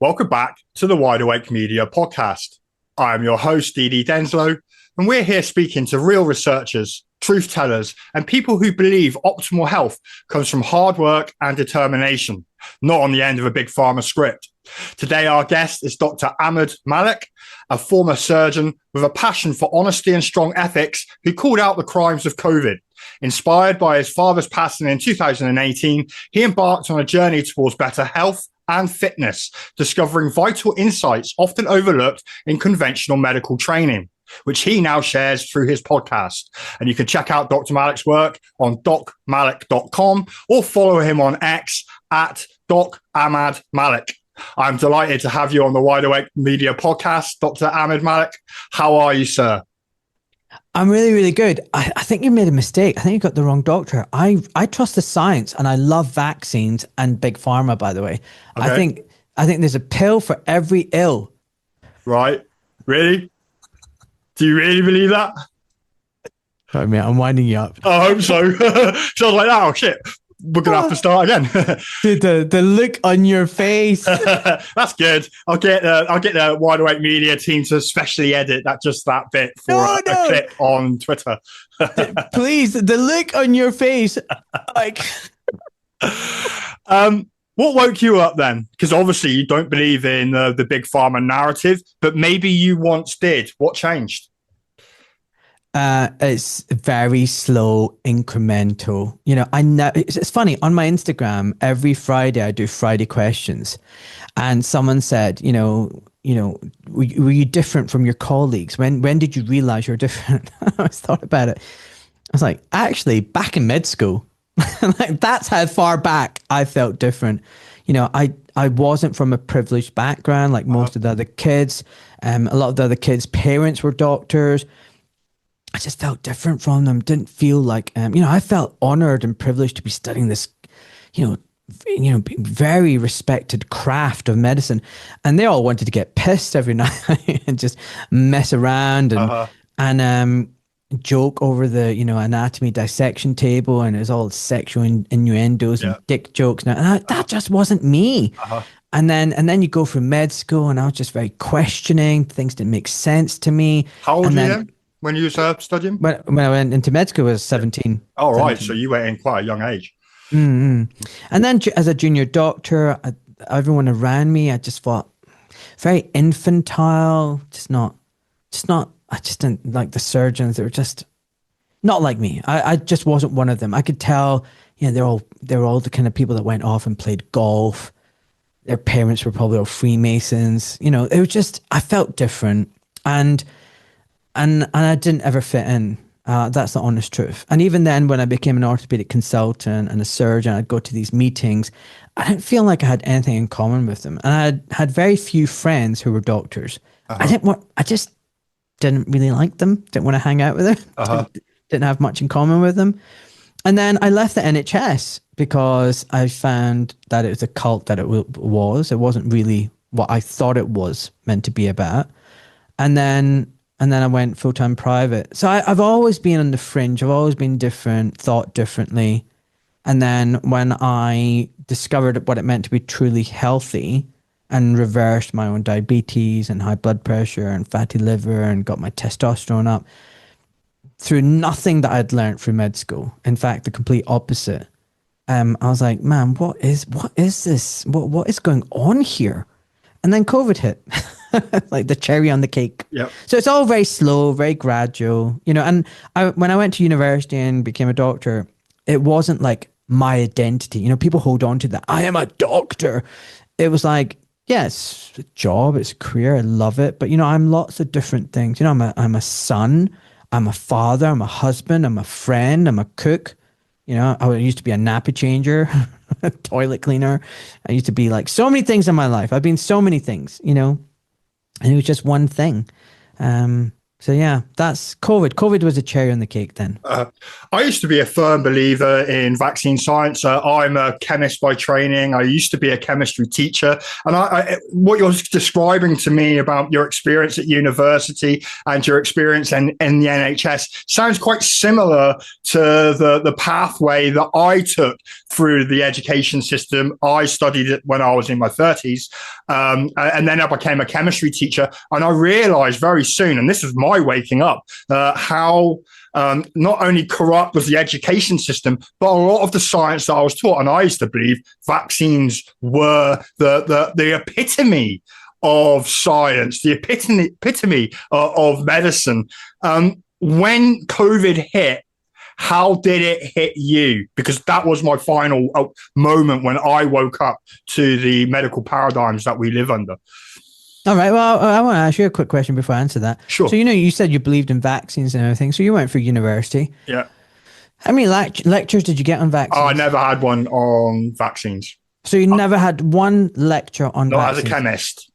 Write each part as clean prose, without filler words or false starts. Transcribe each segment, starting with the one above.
Welcome back to the Wide Awake Media podcast. I am your host, Dee Denslow, and we're here speaking to real researchers, truth tellers, and people who believe optimal health comes from hard work and determination, not on the end of a big pharma script. Today, our guest is Dr. Malik, a former surgeon with a passion for honesty and strong ethics who called out the crimes of COVID. Inspired by his father's passing in 2018, he embarked on a journey towards better health and fitness, discovering vital insights often overlooked in conventional medical training, which he now shares through his podcast. And you can check out Dr. Malik's work on docmalik.com or follow him on X at Doc Malik. I'm delighted to have you on the Wide Awake Media podcast, Dr. Malik. How are you, sir? I'm really, really good. I think you made a mistake. I think you got the wrong doctor. I trust the science, and I love vaccines and big pharma, by the way. Okay. I think there's a pill for every ill. Right. Really? Do you really believe that? Sorry, mate, I'm winding you up. I hope so. So I was like, oh, shit. We're going to have to start again. Dude, the look on your face. That's good. I'll get the Wide Awake Media team to specially edit that bit for a clip on Twitter. Please, the look on your face. Like, what woke you up then? Because obviously you don't believe in the big pharma narrative, but maybe you once did. What changed? It's very slow, incremental. You know, it's funny, on my Instagram, every Friday I do Friday questions, and someone said, were you different from your colleagues? When did you realize you're different? I always thought about it. I was like, actually, back in med school, like that's how far back I felt different. You know, I wasn't from a privileged background like most of the other kids. A lot of the other kids' parents were doctors. I just felt different from them. Didn't feel like, I felt honored and privileged to be studying this, very respected craft of medicine. And they all wanted to get pissed every night and just mess around and joke over the, anatomy dissection table. And it was all sexual innuendos and dick jokes. And that just wasn't me. And then you go through med school, and I was just very questioning. Things didn't make sense to me. How old were you then? When you were studying? When I went into med school, I was 17. Oh, right. So you went in quite a young age. Mm-hmm. And then as a junior doctor, everyone around me, I just thought very infantile, I just didn't like the surgeons. They were just not like me. I just wasn't one of them. I could tell, they're all the kind of people that went off and played golf. Their parents were probably all Freemasons. It was just, I felt different. And I didn't ever fit in. That's the honest truth. And even then, when I became an orthopedic consultant and a surgeon, I'd go to these meetings. I didn't feel like I had anything in common with them. And I had very few friends who were doctors. I just didn't really like them. Didn't want to hang out with them. Didn't have much in common with them. And then I left the NHS because I found that it was a cult that it was. It wasn't really what I thought it was meant to be about. And then I went full-time private. So I've always been on the fringe. I've always been different, thought differently. And then when I discovered what it meant to be truly healthy and reversed my own diabetes and high blood pressure and fatty liver and got my testosterone up through nothing that I'd learned through med school. In fact, the complete opposite. I was like, man, what is this? What is going on here? And then COVID hit. Like the cherry on the cake. Yep. So it's all very slow, very gradual, and when I went to university and became a doctor, it wasn't like my identity. People hold on to that. I am a doctor. It was like, yes, it's a job, it's a career. I love it. But, I'm lots of different things. I'm a son, I'm a father, I'm a husband, I'm a friend, I'm a cook. I used to be a nappy changer, a toilet cleaner. I used to be like so many things in my life. I've been so many things, and it was just one thing. So yeah, that's COVID. COVID was a cherry on the cake then. I used to be a firm believer in vaccine science. I'm a chemist by training. I used to be a chemistry teacher. And what you're describing to me about your experience at university and your experience in the NHS sounds quite similar to the pathway that I took through the education system. I studied it when I was in my 30s. And then I became a chemistry teacher. And I realized very soon, and this was my waking up, how not only corrupt was the education system, but a lot of the science that I was taught. And I used to believe vaccines were the epitome of science, the epitome of medicine. When COVID hit, how did it hit you? Because that was my final moment when I woke up to the medical paradigms that we live under. All right. Well, I want to ask you a quick question before I answer that. Sure. So, you said you believed in vaccines and everything. So you went for university. Yeah. How many lectures did you get on vaccines? I never had one on vaccines. So you never had one lecture on not vaccines? As a chemist.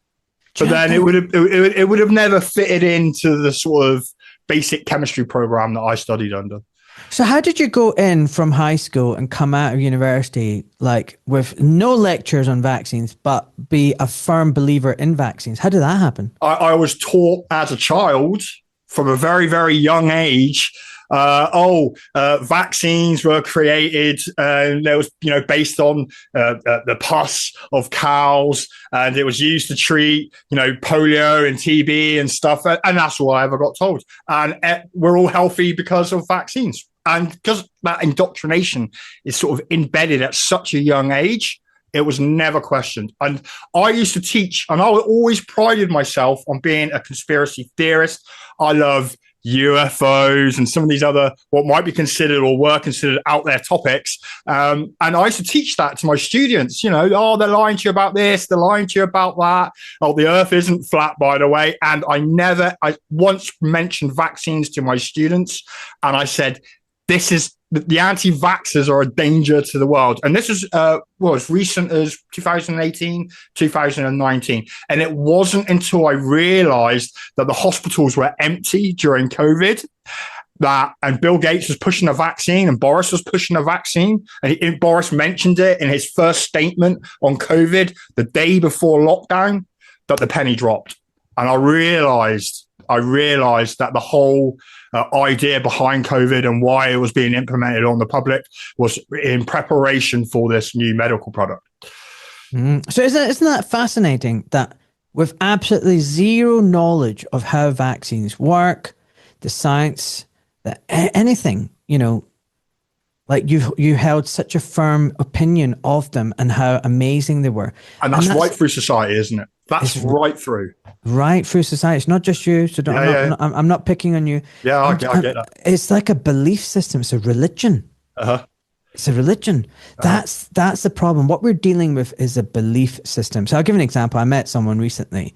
So then it would have never fitted into the sort of basic chemistry program that I studied under. So how did you go in from high school and come out of university like with no lectures on vaccines, but be a firm believer in vaccines? How did that happen? I was taught as a child from a very, very young age. Vaccines were created and it was, based on the pus of cows, and it was used to treat, polio and TB and stuff. And that's all I ever got told. And we're all healthy because of vaccines. And because that indoctrination is sort of embedded at such a young age, it was never questioned. And I used to teach, and I always prided myself on being a conspiracy theorist. I love UFOs and some of these other what might be considered or were considered out there topics. And I used to teach that to my students, they're lying to you about this, they're lying to you about that. Oh, the earth isn't flat, by the way. And I once mentioned vaccines to my students, and I said, the anti-vaxxers are a danger to the world. And this is as recent as 2018, 2019. And it wasn't until I realized that the hospitals were empty during COVID, and Bill Gates was pushing a vaccine and Boris was pushing a vaccine. And Boris mentioned it in his first statement on COVID the day before lockdown, that the penny dropped. And I realized that the whole idea behind COVID and why it was being implemented on the public was in preparation for this new medical product. So isn't that fascinating that with absolutely zero knowledge of how vaccines work, the science, anything, like you held such a firm opinion of them and how amazing they were. And that's right through society, isn't it? That's right through. Right through society. It's not just you. So I'm not picking on you. Yeah, I get that. It's like a belief system. It's a religion. It's a religion. That's the problem. What we're dealing with is a belief system. So I'll give an example. I met someone recently,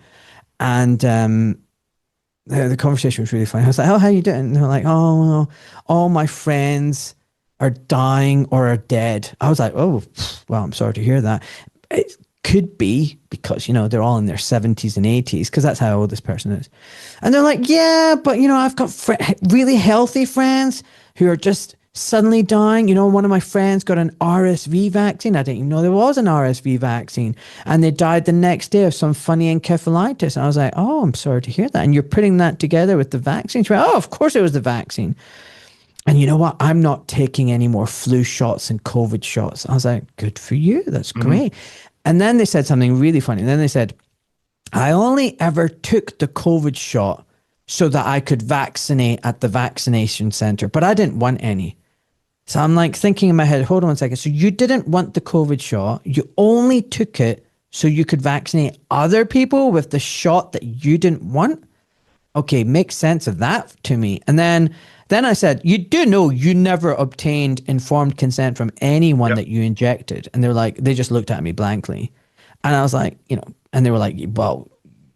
and the conversation was really funny. I was like, "Oh, how you doing?" And they're like, "Oh, well, all my friends are dying or are dead." I was like, "Oh, well, I'm sorry to hear that." It could be because, they're all in their 70s and 80s, because that's how old this person is. And they're like, yeah, but, I've got really healthy friends who are just suddenly dying. One of my friends got an RSV vaccine. I didn't even know there was an RSV vaccine. And they died the next day of some funny encephalitis. And I was like, oh, I'm sorry to hear that. And you're putting that together with the vaccine. Went, oh, of course it was the vaccine. And you know what? I'm not taking any more flu shots and COVID shots. I was like, good for you. That's great. And then they said something really funny. And then they said, I only ever took the COVID shot so that I could vaccinate at the vaccination center, but I didn't want any. So I'm like thinking in my head, hold on one second. So you didn't want the COVID shot. You only took it so you could vaccinate other people with the shot that you didn't want? Okay, make sense of that to me. And then I said, you do know you never obtained informed consent from anyone that you injected. And they're like, they just looked at me blankly. And I was like, and they were like, well,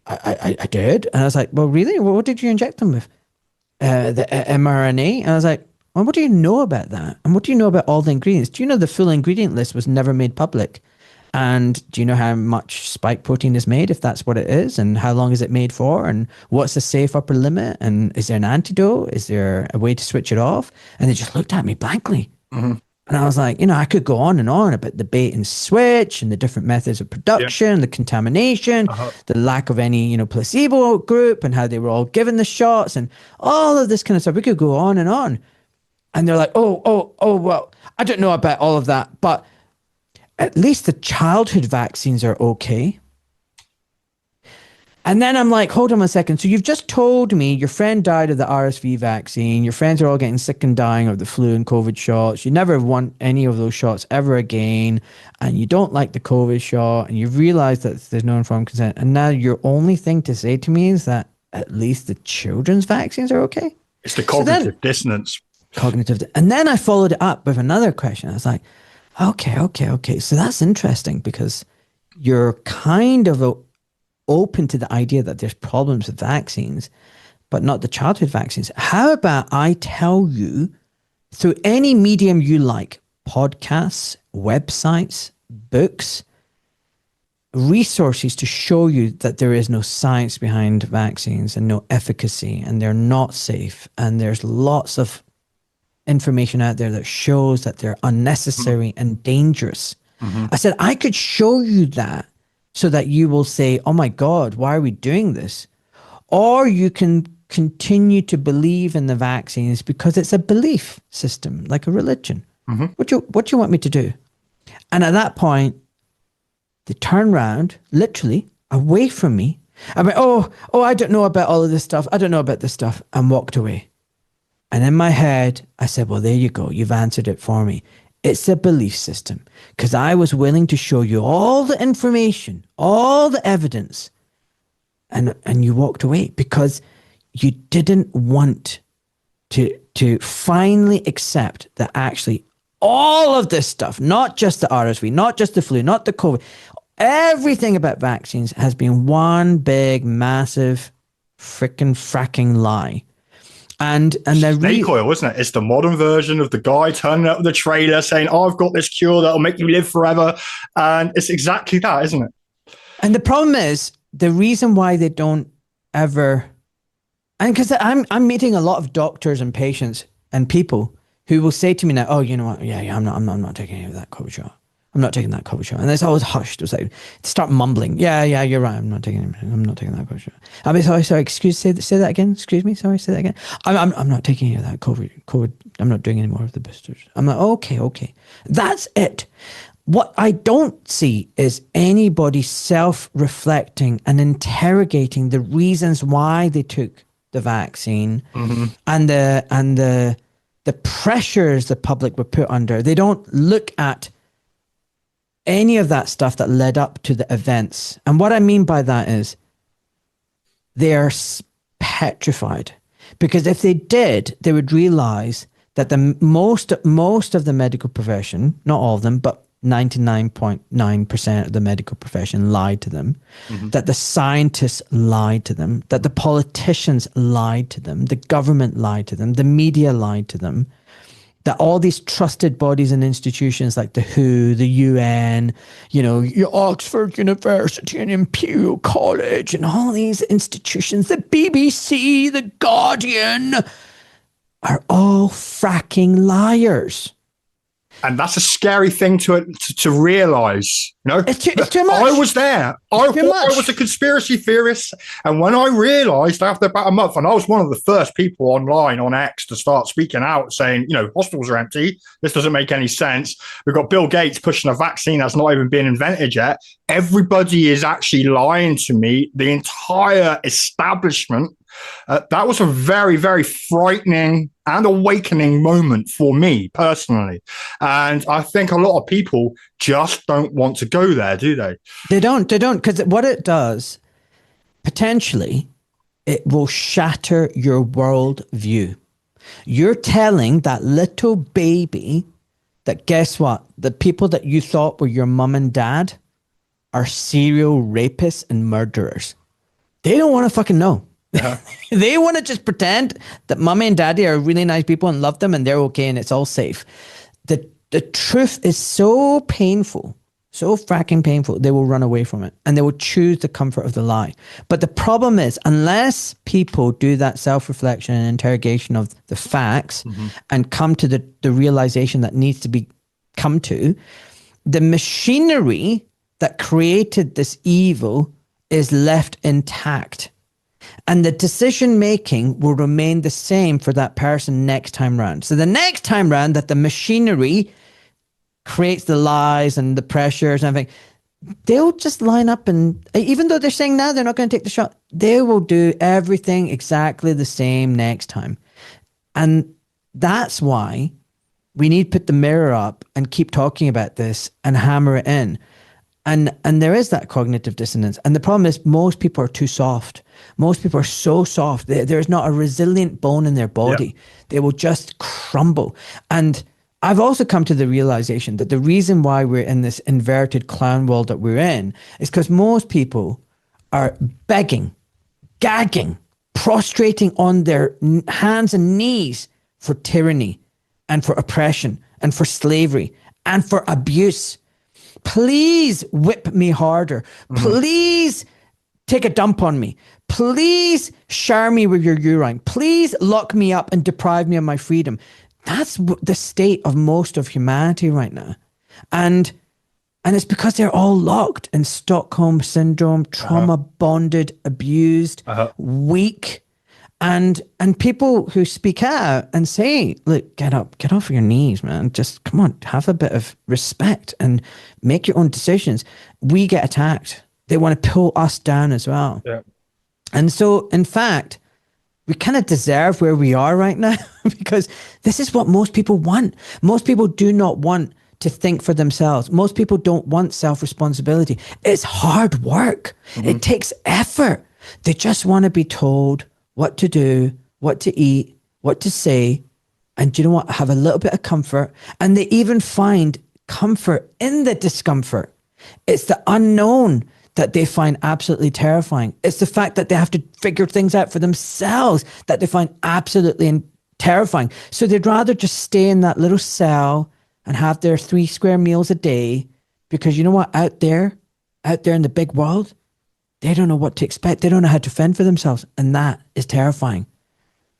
I did. And I was like, well, really? Well, what did you inject them with? The mRNA? And I was like, well, what do you know about that? And what do you know about all the ingredients? Do you know the full ingredient list was never made public? And do you know how much spike protein is made, if that's what it is? And how long is it made for? And what's the safe upper limit? And is there an antidote? Is there a way to switch it off? And they just looked at me blankly. And I was like, I could go on and on about the bait and switch and the different methods of production, the contamination, the lack of any, placebo group, and how they were all given the shots and all of this kind of stuff. We could go on and on. And they're like, well, I don't know about all of that, but at least the childhood vaccines are okay. And then I'm like, hold on a second. So you've just told me your friend died of the RSV vaccine. Your friends are all getting sick and dying of the flu and COVID shots. You never want any of those shots ever again. And you don't like the COVID shot. And you've realized that there's no informed consent. And now your only thing to say to me is that at least the children's vaccines are okay. It's the cognitive dissonance. And then I followed it up with another question. I was like, okay. So that's interesting, because you're kind of open to the idea that there's problems with vaccines, but not the childhood vaccines. How about I tell you, through any medium you like, podcasts, websites, books, resources to show you that there is no science behind vaccines and no efficacy, and they're not safe, and there's lots of information out there that shows that they're unnecessary and dangerous. I said, I could show you that, so that you will say, oh my God, why are we doing this? Or you can continue to believe in the vaccines because it's a belief system, like a religion. What do you want me to do? And at that point, they turn around, literally, away from me. I went, oh, I don't know about all of this stuff. I don't know about this stuff. And walked away. And in my head, I said, well, there you go. You've answered it for me. It's a belief system, because I was willing to show you all the information, all the evidence, and you walked away because you didn't want to finally accept that actually all of this stuff, not just the RSV, not just the flu, not the COVID, everything about vaccines has been one big, massive, frickin' fracking lie. And they're snake oil, isn't it? It's the modern version of the guy turning up with the trailer saying, oh, I've got this cure that'll make you live forever. And it's exactly that, isn't it? And the problem is, the reason why they don't ever, and because I'm meeting a lot of doctors and patients and people who will say to me now, oh, you know what? Yeah, I'm not taking any of that COVID shot. I'm not taking that COVID shot. And it's always hushed. It's like, start mumbling. Yeah, you're right. I'm not taking that COVID shot. I mean, sorry, excuse, say that again. Excuse me. Sorry, say that again. I'm not taking any of that COVID. I'm not doing any more of the boosters. I'm like, okay. That's it. What I don't see is anybody self-reflecting and interrogating the reasons why they took the vaccine and the pressures the public were put under. They don't look at any of that stuff that led up to the events. And what I mean by that is they're petrified, because if they did, they would realize that the most of the medical profession, not all of them, but 99.9% of the medical profession lied to them, that the scientists lied to them, that the politicians lied to them, the government lied to them, the media lied to them, that all these trusted bodies and institutions like the WHO, the UN, your Oxford University and Imperial College and all these institutions, the BBC, the Guardian, are all fracking liars. And that's a scary thing to realize. It's too much. I was there. I thought I was a conspiracy theorist. And when I realized after about a month, and I was one of the first people online on X to start speaking out saying, hospitals are empty. This doesn't make any sense. We've got Bill Gates pushing a vaccine that's not even been invented yet. Everybody is actually lying to me. The entire establishment. That was a very, very frightening and awakening moment for me personally. And I think a lot of people just don't want to go there, do they? They don't, because what it does, potentially, it will shatter your world view. You're telling that little baby that, guess what? The people that you thought were your mom and dad are serial rapists and murderers. They don't want to fucking know. They want to just pretend that mommy and daddy are really nice people and love them and they're okay and it's all safe. The truth is so painful, so fracking painful, they will run away from it and they will choose the comfort of the lie. But the problem is, unless people do that self-reflection and interrogation of the facts and come to the realization that needs to be come to, the machinery that created this evil is left intact. And the decision making will remain the same for that person next time round. So the next time round that the machinery creates the lies and the pressures and everything, they'll just line up, and even though they're saying now they're not going to take the shot, they will do everything exactly the same next time. And that's why we need to put the mirror up and keep talking about this and hammer it in. And there is that cognitive dissonance. And the problem is most people are too soft. Most people are so soft. There's not a resilient bone in their body. Yeah. They will just crumble. And I've also come to the realization that the reason why we're in this inverted clown world that we're in is because most people are begging, gagging, prostrating on their hands and knees for tyranny and for oppression and for slavery and for abuse. Please whip me harder. Please take a dump on me. Please shower me with your urine. Please lock me up and deprive me of my freedom. That's the state of most of humanity right now. And it's because they're all locked in Stockholm syndrome, trauma bonded, abused, weak. And people who speak out and say, look, get up, get off your knees, man. Just come on, have a bit of respect and make your own decisions. We get attacked. They want to pull us down as well. Yeah. And so, in fact, we kind of deserve where we are right now because this is what most people want. Most people do not want to think for themselves. Most people don't want self-responsibility. It's hard work. It takes effort. They just want to be told what to do, what to eat, what to say, and you know what? Have a little bit of comfort. And they even find comfort in the discomfort. It's the unknown that they find absolutely terrifying. It's the fact that they have to figure things out for themselves that they find absolutely terrifying. So they'd rather just stay in that little cell and have their 3 square meals a day, because you know what? Out there in the big world, they don't know what to expect. They don't know how to fend for themselves. And that is terrifying.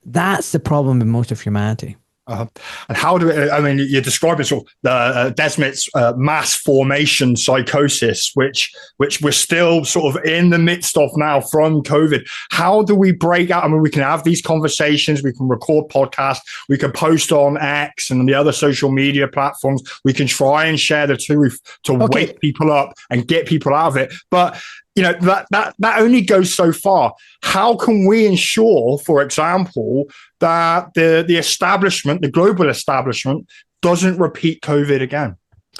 That's the problem with most of humanity. And how do it, I mean, you're describing sort of the Desmet's mass formation psychosis, which we're still sort of in the midst of now from COVID. How do we break out? I mean, we can have these conversations, we can record podcasts, we can post on X and the other social media platforms. We can try and share the truth to wake people up and get people out of it. But you know, that only goes so far. How can we ensure, for example, that the establishment, the global establishment, doesn't repeat COVID again?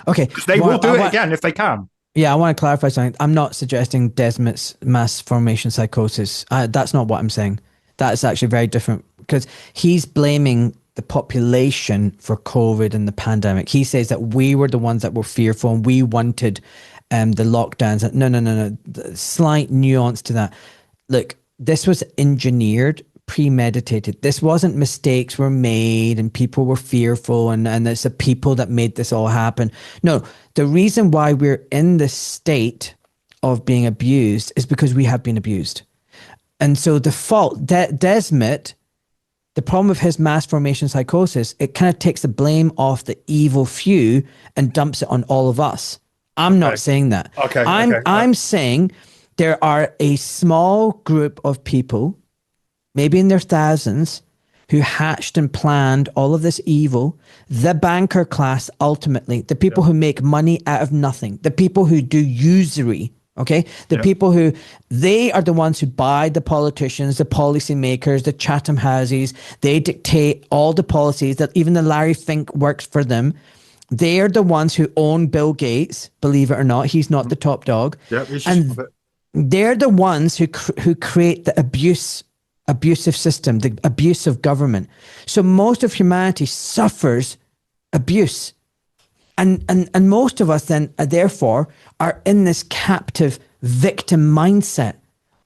Okay. Because they will do it again if they can. Yeah, I want to clarify something. I'm not suggesting Desmet's mass formation psychosis. That's not what I'm saying. That is actually very different, because he's blaming the population for COVID and the pandemic. He says that we were the ones that were fearful and we wanted the lockdowns. No. Slight nuance to that. Look, this was engineered, premeditated. This wasn't mistakes were made and people were fearful and it's the people that made this all happen. No, the reason why we're in this state of being abused is because we have been abused. And so the fault, Desmet, the problem with his mass formation psychosis, it kind of takes the blame off the evil few and dumps it on all of us. I'm not saying that. I'm saying there are a small group of people, maybe in their thousands, who hatched and planned all of this evil. The banker class, ultimately, the people who make money out of nothing, the people who do usury, the people who, they are the ones who buy the politicians, the policymakers, the Chatham houses. They dictate all the policies, that even the Larry Fink works for them. They are the ones who own Bill Gates, believe it or not. He's not the top dog. Yeah, and they're the ones who create the abusive system, the abuse of government. So most of humanity suffers abuse. And most of us then, therefore, are in this captive victim mindset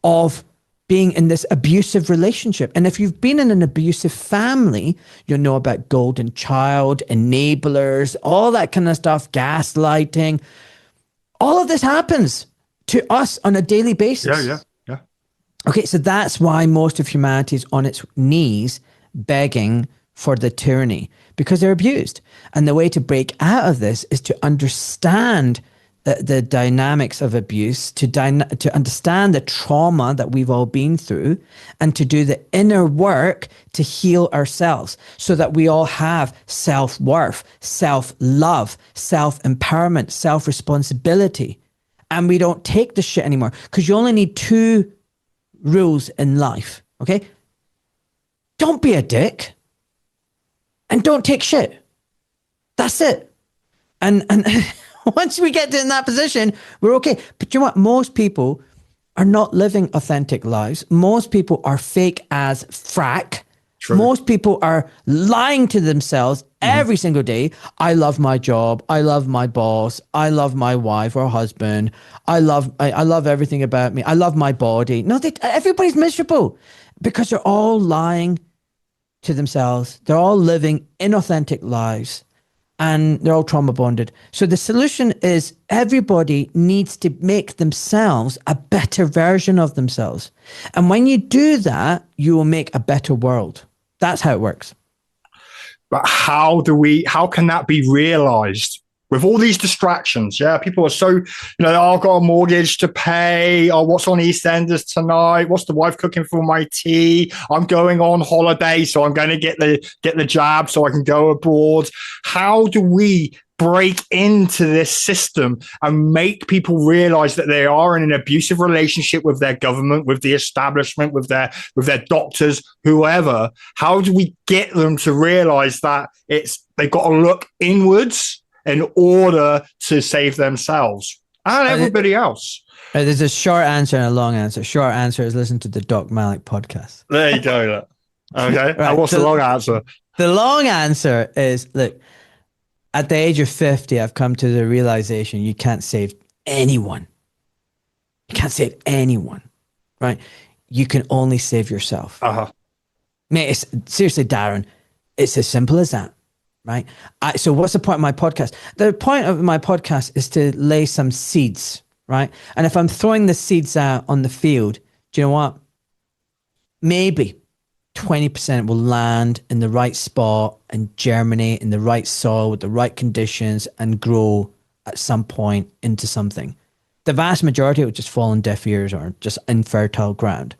of being in this abusive relationship. And if you've been in an abusive family, you'll know about golden child, enablers, all that kind of stuff, gaslighting. All of this happens to us on a daily basis. Yeah. Okay, so that's why most of humanity is on its knees begging for the tyranny, because they're abused. And the way to break out of this is to understand the dynamics of abuse, to understand the trauma that we've all been through, and to do the inner work to heal ourselves so that we all have self-worth, self-love, self-empowerment, self-responsibility. And we don't take the shit anymore, because you only need 2 rules in life, okay? Don't be a dick and don't take shit. That's it. And once we get in that position, we're okay. But you know what? Most people are not living authentic lives. Most people are fake as frack. True. Most people are lying to themselves every single day. I love my job. I love my boss. I love my wife or husband. I love everything about me. I love my body. No, everybody's miserable because they're all lying to themselves. They're all living inauthentic lives, and they're all trauma bonded. So the solution is everybody needs to make themselves a better version of themselves. And when you do that, you will make a better world. That's how it works. But how can that be realized with all these distractions? Yeah, people are so, I've got a mortgage to pay. Oh, what's on EastEnders tonight? What's the wife cooking for my tea? I'm going on holiday, so I'm going to get the jab so I can go abroad. How do we break into this system and make people realize that they are in an abusive relationship with their government, with the establishment, with their doctors, whoever? How do we get them to realize that they've got to look inwards in order to save themselves and everybody else? There's a short answer and a long answer. Short answer is listen to the Doc Malik podcast. There you go. Okay. Right. And what's the long answer? The long answer is, look, at the age of 50, I've come to the realization you can't save anyone. You can't save anyone, right? You can only save yourself. Mate, seriously, Darren, it's as simple as that. Right. So what's the point of my podcast? The point of my podcast is to lay some seeds. Right. And if I'm throwing the seeds out on the field, do you know what? Maybe 20% will land in the right spot and germinate in the right soil with the right conditions and grow at some point into something. The vast majority will just fall on deaf ears or just infertile ground.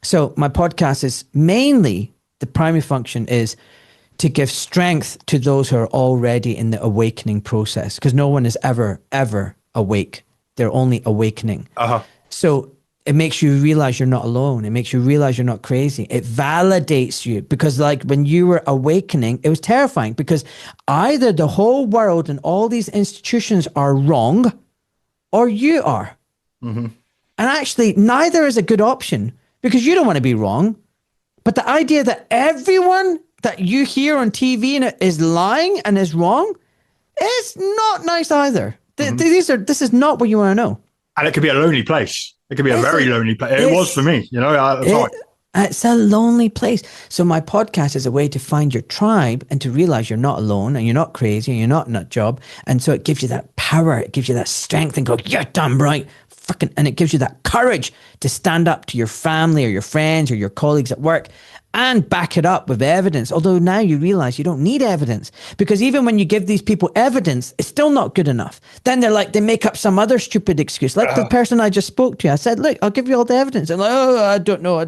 So my podcast is mainly, the primary function is to give strength to those who are already in the awakening process, because no one is ever awake. They're only awakening. So it makes you realize you're not alone. It makes you realize you're not crazy. It validates you, because like when you were awakening, it was terrifying, because either the whole world and all these institutions are wrong or you are. And actually neither is a good option, because you don't want to be wrong. But the idea that everyone that you hear on TV is lying and is wrong is not nice either. This is not what you want to know. And it could be a lonely place. It could be a very lonely place. It was for me, at the time. It's a lonely place. So my podcast is a way to find your tribe and to realize you're not alone and you're not crazy and you're not nut job. And so it gives you that power. It gives you that strength and go, you're damn right. And it gives you that courage to stand up to your family or your friends or your colleagues at work and back it up with evidence. Although now you realize you don't need evidence, because even when you give these people evidence, it's still not good enough. Then they make up some other stupid excuse. Like the person I just spoke to, I said, look, I'll give you all the evidence. And like, oh, I don't know.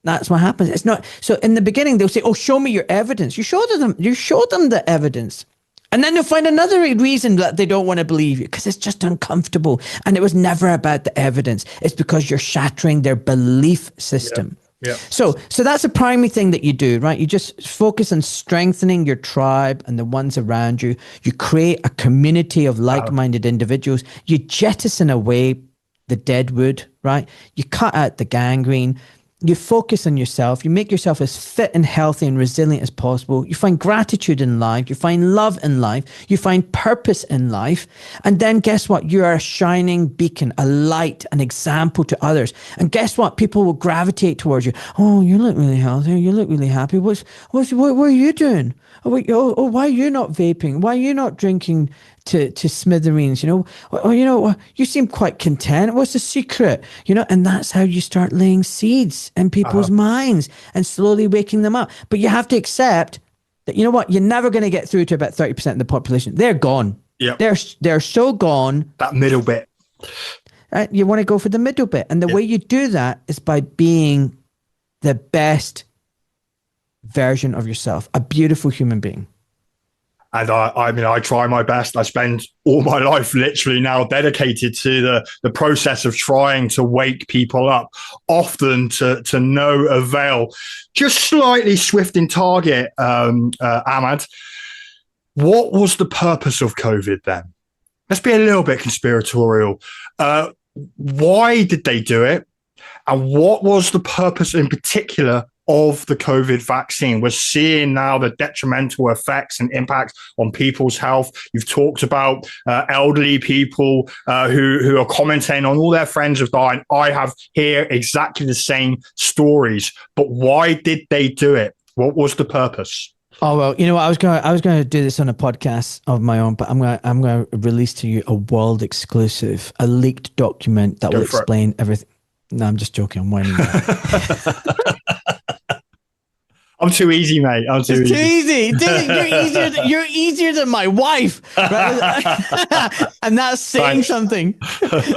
That's what happens. It's not. So in the beginning, they'll say, oh, show me your evidence. You show them the evidence. And then they'll find another reason that they don't want to believe you, because it's just uncomfortable. And it was never about the evidence. It's because you're shattering their belief system. Yeah. So that's the primary thing that you do, right? You just focus on strengthening your tribe and the ones around you. You create a community of like-minded individuals. You jettison away the dead wood, right? You cut out the gangrene. You focus on yourself. You make yourself as fit and healthy and resilient as possible. You find gratitude in life. You find love in life. You find purpose in life. And then guess what? You are a shining beacon, a light, an example to others. And guess what? People will gravitate towards you. Oh, you look really healthy. You look really happy. What are you doing? Why are you not vaping? Why are you not drinking to smithereens, you seem quite content. What's the secret? And that's how you start laying seeds in people's minds and slowly waking them up. But you have to accept that, you're never going to get through to about 30% of the population. They're gone. Yep. They're so gone. That middle bit. Right? You want to go for the middle bit. And the way you do that is by being the best version of yourself, a beautiful human being. And I try my best. I spend all my life literally now dedicated to the process of trying to wake people up, often to no avail. Just slightly swift in target, Ahmad. What was the purpose of COVID then? Let's be a little bit conspiratorial. Why did they do it? And what was the purpose in particular of the COVID vaccine? We're seeing now the detrimental effects and impacts on people's health. You've talked about elderly people who are commenting on all their friends have died. I have here exactly the same stories. But why did they do it? What was the purpose? Oh, well, I was going to do this on a podcast of my own, but I'm going to release to you a world exclusive, a leaked document that will explain everything. No, I'm just joking. I'm whining. I'm too easy, mate. Too easy. You're easier than my wife. Right? And that's saying something.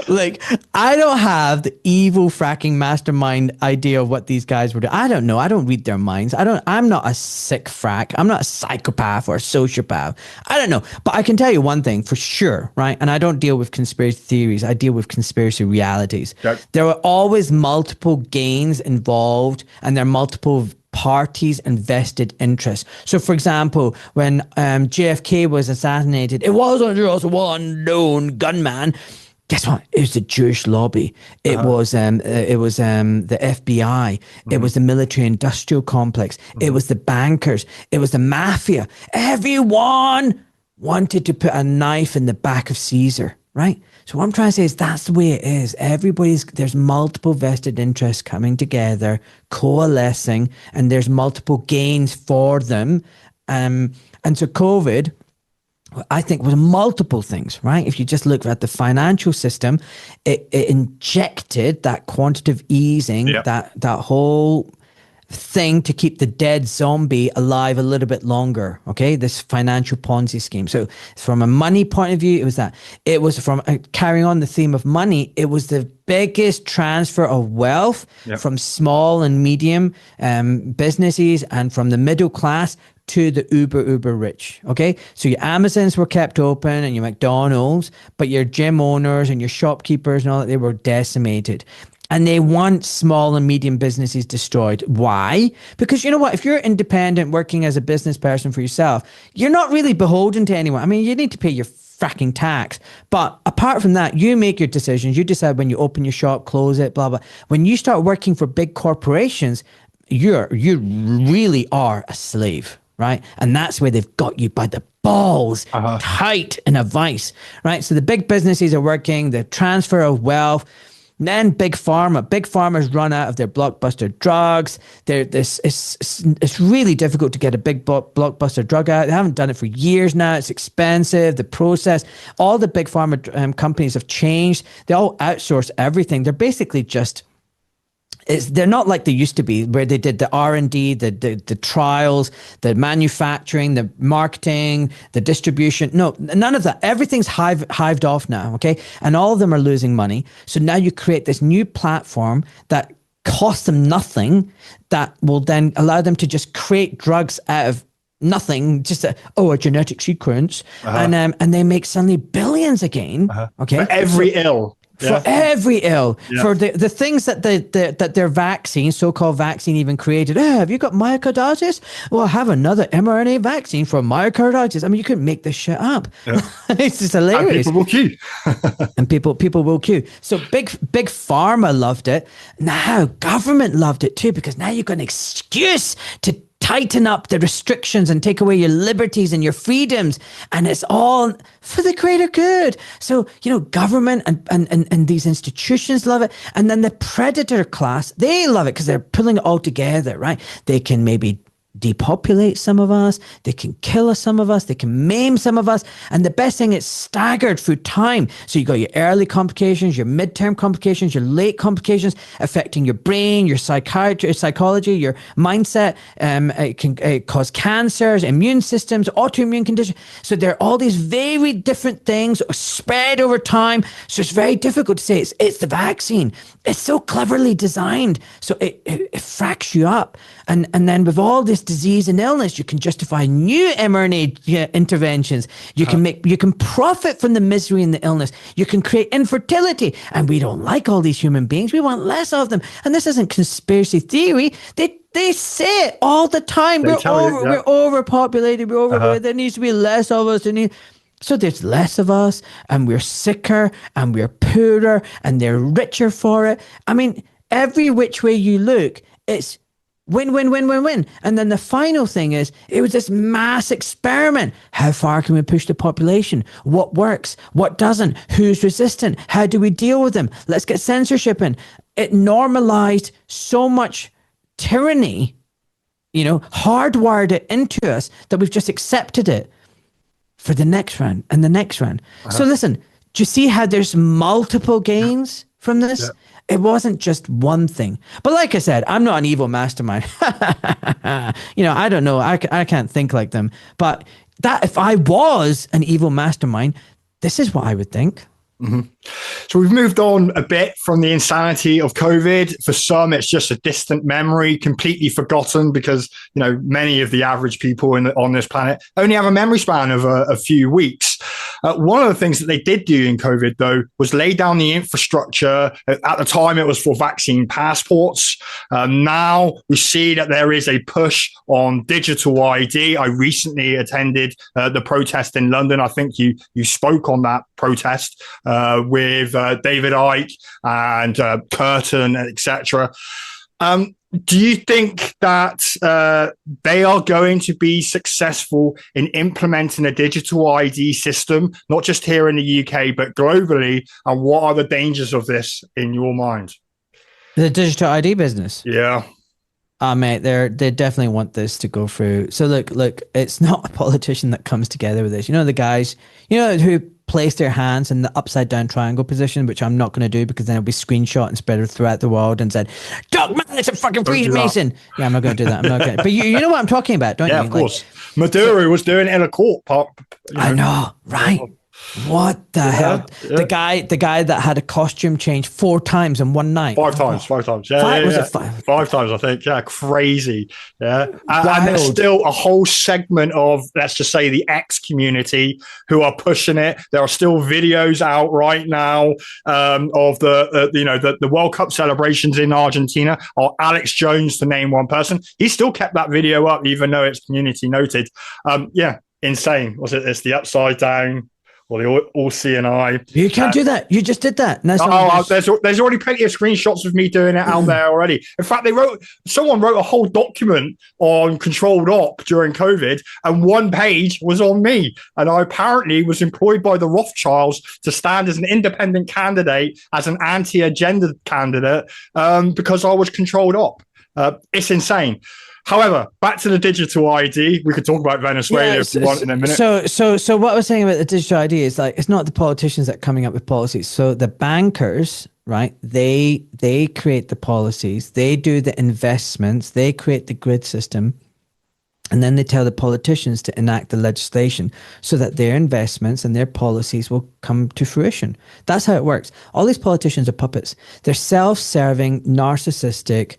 Like, I don't have the evil fracking mastermind idea of what these guys were doing. I don't know. I don't read their minds. I'm not a sick frack. I'm not a psychopath or a sociopath. I don't know. But I can tell you one thing for sure, right? And I don't deal with conspiracy theories. I deal with conspiracy realities. Yep. There are always multiple gains involved, and there are multiple parties and vested interests. So, for example, when JFK was assassinated, it wasn't just one known gunman. Guess what? It was the Jewish lobby. It was the FBI. It was the military-industrial complex. It was the bankers. It was the mafia. Everyone wanted to put a knife in the back of Caesar, right? So what I'm trying to say is that's the way it is. There's multiple vested interests coming together, coalescing, and there's multiple gains for them. And so COVID, I think, was multiple things, right? If you just look at the financial system, it injected that quantitative easing, that whole thing to keep the dead zombie alive a little bit longer. Okay, this financial Ponzi scheme. So from a money point of view, it was that. It was from carrying on the theme of money. It was the biggest transfer of wealth from small and medium businesses and from the middle class to the uber rich. Okay, so your Amazons were kept open and your McDonald's, but your gym owners and your shopkeepers and all that, they were decimated. And they want small and medium businesses destroyed. Why? Because you know what? If you're independent working as a business person for yourself, you're not really beholden to anyone. I mean, you need to pay your fracking tax. But apart from that, you make your decisions. You decide when you open your shop, close it, blah, blah. When you start working for big corporations, you really are a slave, right? And that's where they've got you by the balls, tight in a vice, right? So the big businesses are working, the transfer of wealth. Then big pharma's run out of their blockbuster drugs. It's really difficult to get a big blockbuster drug out. They haven't done it for years now. It's expensive. The process, all the big pharma companies have changed. They all outsource everything. They're basically just, they're not like they used to be, where they did the R&D, the trials, the manufacturing, the marketing, the distribution. No, none of that. Everything's hived off now, okay? And all of them are losing money. So now you create this new platform that costs them nothing, that will then allow them to just create drugs out of nothing, just a genetic sequence, and they make suddenly billions again, okay? For every ill. For every ill, for the things that their vaccine, so-called vaccine, even created. Have you got myocarditis? Well, have another mRNA vaccine for myocarditis. I mean, you couldn't make this shit up. Yeah. It's just hilarious. And people will queue. And people will queue. So big pharma loved it. Now government loved it too, because now you've got an excuse to tighten up the restrictions and take away your liberties and your freedoms, and it's all for the greater good. So, government and these institutions love it, and then the predator class, they love it because they're pulling it all together, right? They can maybe depopulate some of us, they can kill some of us, they can maim some of us. And the best thing, it's staggered through time. So you got your early complications, your midterm complications, your late complications affecting your brain, your psychiatry, psychology, your mindset. It can cause cancers, immune systems, autoimmune conditions. So there are all these very different things spread over time. So it's very difficult to say it's the vaccine. It's so cleverly designed. So it fracks you up. And then with all this disease and illness, you can justify new mRNA interventions. You can profit from the misery and the illness. You can create infertility. And we don't like all these human beings. We want less of them. And this isn't conspiracy theory. They say it all the time. We're overpopulated. We're overpopulated. There needs to be less of us. So there's less of us, and we're sicker, and we're poorer, and they're richer for it. I mean, every which way you look, it's win, win, win, win, win. And then the final thing is, it was this mass experiment. How far can we push the population? What works? What doesn't? Who's resistant? How do we deal with them? Let's get censorship in. It normalized so much tyranny, hardwired it into us that we've just accepted it for the next round and the next round. So listen, do you see how there's multiple gains from this? Yeah. It wasn't just one thing. But like I said, I'm not an evil mastermind. I don't know. I can't think like them. But that if I was an evil mastermind, this is what I would think. Mm-hmm. So we've moved on a bit from the insanity of COVID. For some, it's just a distant memory, completely forgotten, because many of the average people on this planet only have a memory span of a few weeks. One of the things that they did do in COVID, though, was lay down the infrastructure. At the time, it was for vaccine passports. Now we see that there is a push on digital ID. I recently attended the protest in London. I think you spoke on that protest with David Icke and Curtin, etc. Do you think that they are going to be successful in implementing a digital ID system, not just here in the UK, but globally? And what are the dangers of this in your mind? The digital ID business? Yeah. Mate, they definitely want this to go through. So look, it's not a politician that comes together with this. The guys, who place their hands in the upside down triangle position, which I'm not going to do because then it'll be screenshot and spread throughout the world and said, Doc Malik's a fucking Freemason. Yeah, I'm not going to do that. I'm not going to. But you know what I'm talking about, don't you? Yeah, of course. Maduro was doing it in a court part. I know, right? What the hell? Yeah. The guy that had a costume change 4 times in one night. Five times. Yeah, Was it 5? 5 times, I think. Yeah, crazy. Yeah. And there's still a whole segment of, let's just say, the X community who are pushing it. There are still videos out right now of the World Cup celebrations in Argentina, or Alex Jones, to name one person. He still kept that video up, even though it's community noted. Yeah, insane. It's the upside down, or the all-seeing eye. You can't do that. You just did that. There's already plenty of screenshots of me doing it out there already. In fact, someone wrote a whole document on controlled op during COVID, and one page was on me. And I apparently was employed by the Rothschilds to stand as an independent candidate, as an anti-agenda candidate, because I was controlled op. It's insane. However, back to the digital ID. We could talk about Venezuela if you want in a minute. So what I was saying about the digital ID is, like, it's not the politicians that are coming up with policies. So the bankers, right? They create the policies. They do the investments. They create the grid system. And then they tell the politicians to enact the legislation so that their investments and their policies will come to fruition. That's how it works. All these politicians are puppets. They're self-serving, narcissistic,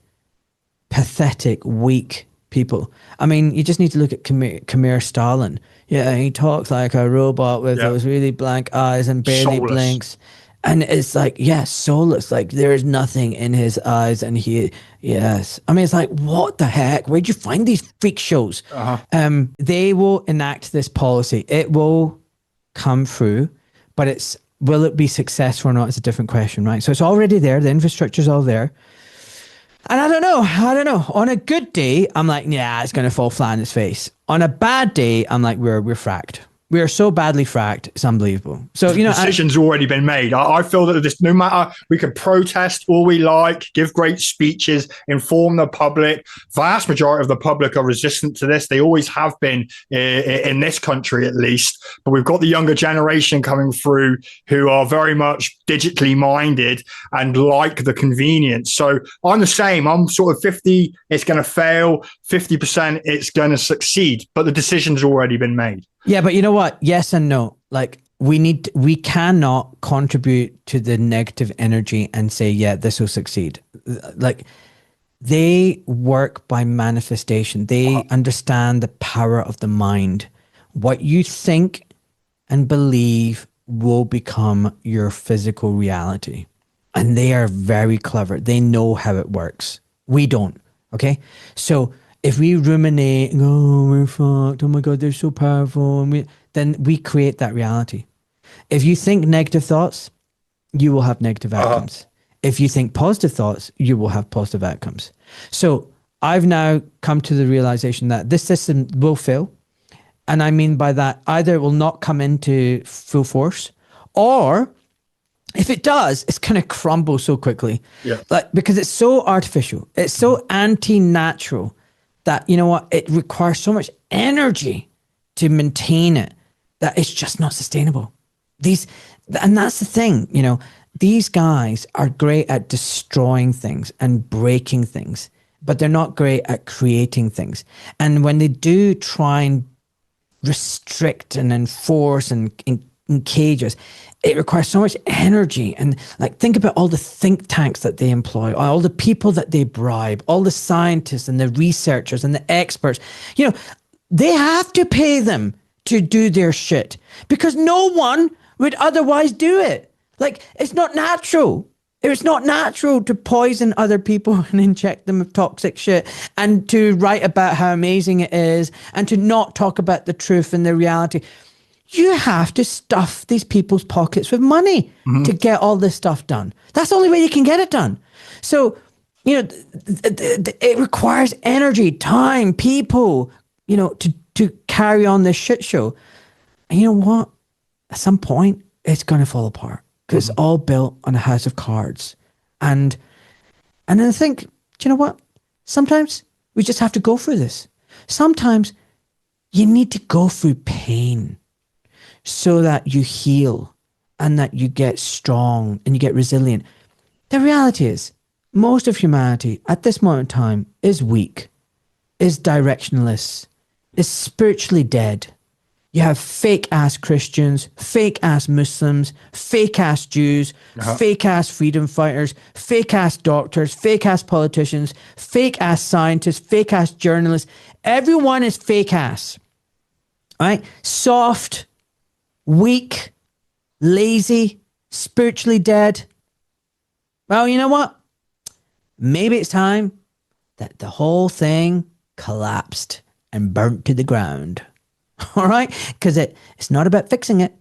pathetic, weak people. I mean, you just need to look at Khmer Stalin. Yeah, he talks like a robot with those really blank eyes and barely blinks. And it's like, soulless. Like, there is nothing in his eyes. And yes. I mean, it's like, what the heck? Where'd you find these freak shows? They will enact this policy. It will come through, but will it be successful or not? It's a different question, right? So it's already there. The infrastructure's all there. And I don't know. On a good day, I'm like, it's going to fall flat on its face. On a bad day, I'm like, we're fracked. We are so badly fracked. It's unbelievable. So, the decision's already been made. I feel that this, no matter, we can protest all we like, give great speeches, inform the public. Vast majority of the public are resistant to this. They always have been in this country, at least. But we've got the younger generation coming through who are very much digitally minded and like the convenience. So I'm the same. I'm sort of 50, it's going to fail, 50%, it's going to succeed. But the decision's already been made. Yeah, but you know what? Yes and no. Like we cannot contribute to the negative energy and say, yeah, this will succeed. Like they work by manifestation. They understand the power of the mind. What you think and believe will become your physical reality. And they are very clever. They know how it works. We don't. Okay. So if we ruminate, oh, we're fucked, oh my God, they're so powerful, and then we create that reality. If you think negative thoughts, you will have negative outcomes. If you think positive thoughts, you will have positive outcomes. So I've now come to the realization that this system will fail. And I mean by that, either it will not come into full force, or if it does, it's going to crumble so quickly. Yeah. Like, because it's so artificial, it's so anti-natural, that, you know what, it requires so much energy to maintain it that it's just not sustainable. And that's the thing, you know, these guys are great at destroying things and breaking things, but they're not great at creating things. And when they do try and restrict and enforce and in cages, it requires so much energy. And like, think about all the think tanks that they employ, all the people that they bribe, all the scientists and the researchers and the experts. You know, they have to pay them to do their shit because no one would otherwise do it. Like, it's not natural. It's not natural to poison other people and inject them with toxic shit and to write about how amazing it is and to not talk about the truth and the reality. You have to stuff these people's pockets with money to get all this stuff done. That's the only way you can get it done. So, you know, it requires energy, time, people, you know, to carry on this shit show. And you know what? At some point, it's going to fall apart because it's all built on a house of cards. And then I think, do you know what? Sometimes we just have to go through this. Sometimes you need to go through pain so that you heal and that you get strong and you get resilient. The reality is, most of humanity at this moment in time is weak, is directionless, is spiritually dead. You have fake-ass Christians, fake-ass Muslims, fake-ass Jews, fake-ass freedom fighters, fake-ass doctors, fake-ass politicians, fake-ass scientists, fake-ass journalists. Everyone is fake-ass, right? Soft, weak, lazy, spiritually dead. Well, you know what? Maybe it's time that the whole thing collapsed and burnt to the ground. All right? Because it's not about fixing it.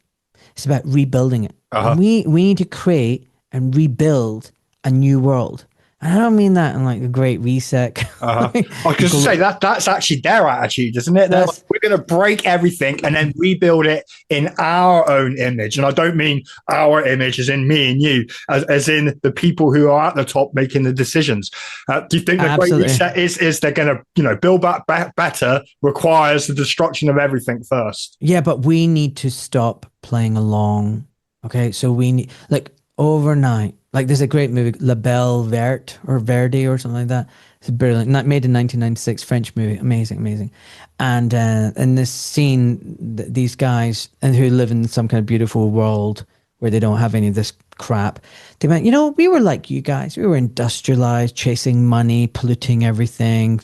It's about rebuilding it. And we need to create and rebuild a new world. And I don't mean that in like a great reset. I was going to say that's actually their attitude, isn't it? Like, we're going to break everything and then rebuild it in our own image. And I don't mean our image as in me and you, as in the people who are at the top making the decisions. Do you think the great reset is they're going to, you know, build back better requires the destruction of everything first? Yeah, but we need to stop playing along. Okay, so we need, like, overnight. Like, there's a great movie, La Belle Verte or Verdi or something like that. It's brilliant. Made in 1996, French movie. Amazing, amazing. And in this scene, these guys and who live in some kind of beautiful world where they don't have any of this crap, they went, you know, we were like you guys. We were industrialized, chasing money, polluting everything,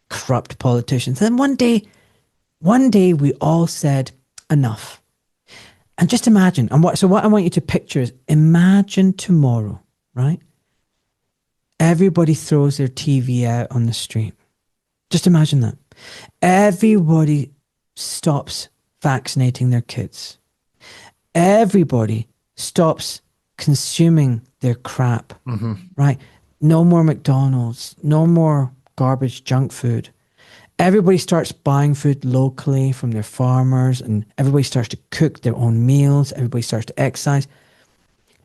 corrupt politicians. And then one day we all said, enough. And just imagine, what I want you to picture is, imagine tomorrow, right? Everybody throws their TV out on the street. Just imagine that. Everybody stops vaccinating their kids. Everybody stops consuming their crap, right? No more McDonald's, no more garbage junk food. Everybody starts buying food locally from their farmers, and everybody starts to cook their own meals. Everybody starts to exercise.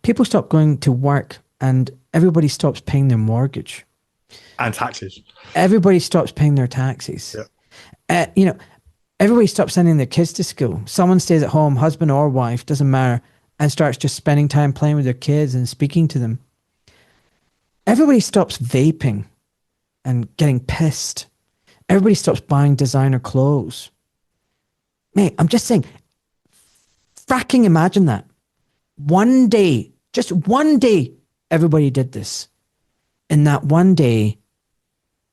People stop going to work, and everybody stops paying their mortgage. And taxes. Everybody stops paying their taxes. Yeah. Everybody stops sending their kids to school. Someone stays at home, husband or wife, doesn't matter, and starts just spending time playing with their kids and speaking to them. Everybody stops vaping and getting pissed. Everybody stops buying designer clothes. Mate, I'm just saying, fracking imagine that. One day, just one day, everybody did this. In that one day,